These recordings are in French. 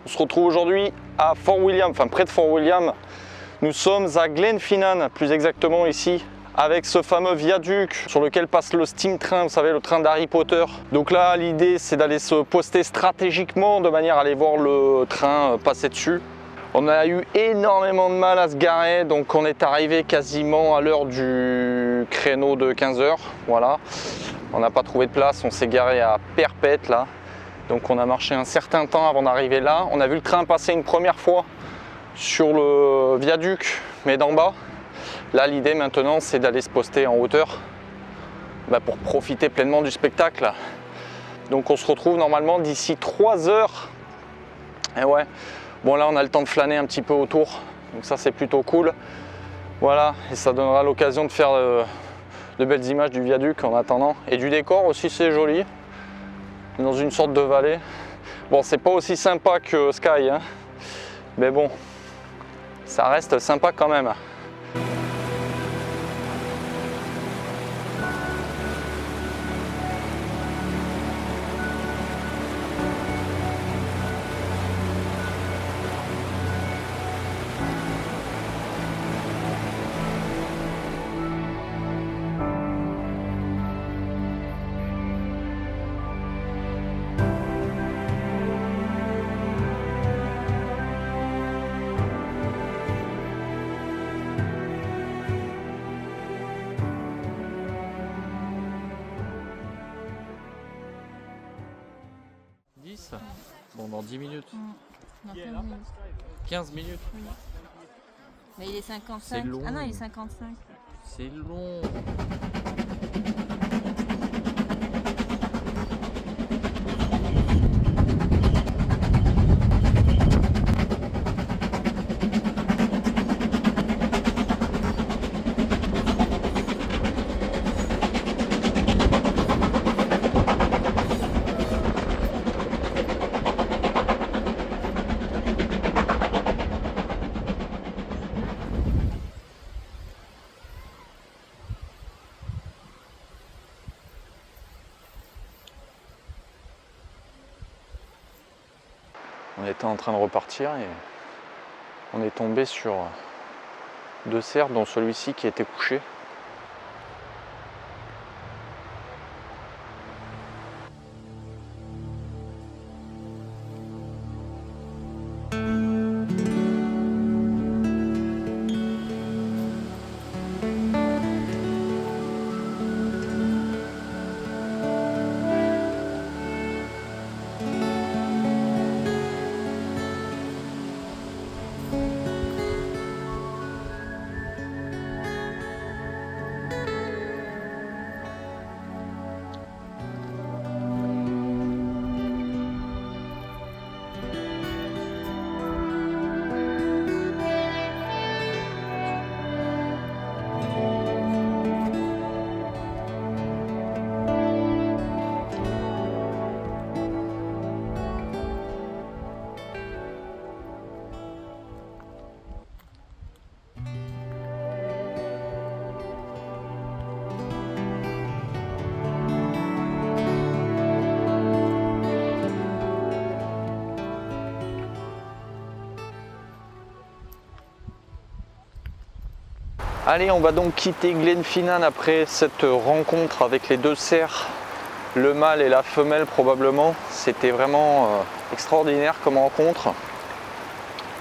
On se retrouve aujourd'hui à Fort William, enfin près de Fort William. Nous sommes à Glenfinnan, plus exactement ici, avec ce fameux viaduc sur lequel passe le steam train, vous savez, le train d'Harry Potter. Donc là, l'idée, c'est d'aller se poster stratégiquement de manière à aller voir le train passer dessus. On a eu énormément de mal à se garer, donc on est arrivé quasiment à l'heure du créneau de 15 h. Voilà, on n'a pas trouvé de place, on s'est garé à Perpète là. Donc on a marché un certain temps avant d'arriver là. On a vu le train passer une première fois sur le viaduc, mais d'en bas. Là, l'idée maintenant, c'est d'aller se poster en hauteur pour profiter pleinement du spectacle. Donc on se retrouve normalement d'ici 3 heures. Et ouais, bon là on a le temps de flâner un petit peu autour, donc ça c'est plutôt cool. Voilà, et ça donnera l'occasion de faire de belles images du viaduc en attendant. Et du décor aussi, c'est joli, dans une sorte de vallée. Bon, c'est pas aussi sympa que Sky, hein, mais bon, ça reste sympa quand même. Bon, dans 10 minutes. Dans 15 minutes. 15 minutes. Oui. Mais il est 55. C'est long. Ah non, il est 55. C'est long. On était en train de repartir et on est tombé sur 2 cerfs, dont celui-ci qui était couché. Allez, on va donc quitter Glenfinnan après cette rencontre avec les 2 cerfs, le mâle et la femelle probablement. C'était vraiment extraordinaire comme rencontre.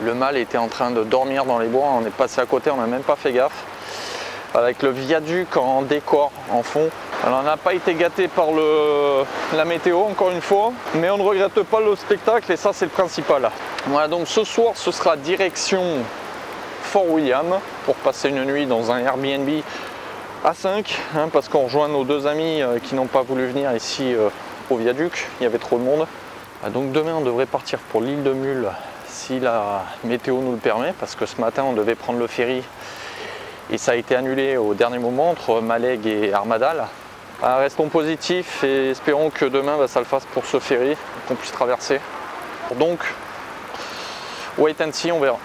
Le mâle était en train de dormir dans les bois, on est passé à côté, on n'a même pas fait gaffe. Avec le viaduc en décor en fond. Alors on n'a pas été gâté par la météo encore une fois, mais on ne regrette pas le spectacle et ça c'est le principal. Voilà, donc ce soir ce sera direction Fort William pour passer une nuit dans un Airbnb à 5, hein, parce qu'on rejoint nos 2 amis qui n'ont pas voulu venir ici au viaduc, il y avait trop de monde. Donc demain on devrait partir pour l'île de Mull si la météo nous le permet, parce que ce matin on devait prendre le ferry et ça a été annulé au dernier moment entre Maleg et Armadale. Restons positifs et espérons que demain ça le fasse pour ce ferry, qu'on puisse traverser. Donc wait and see, on verra.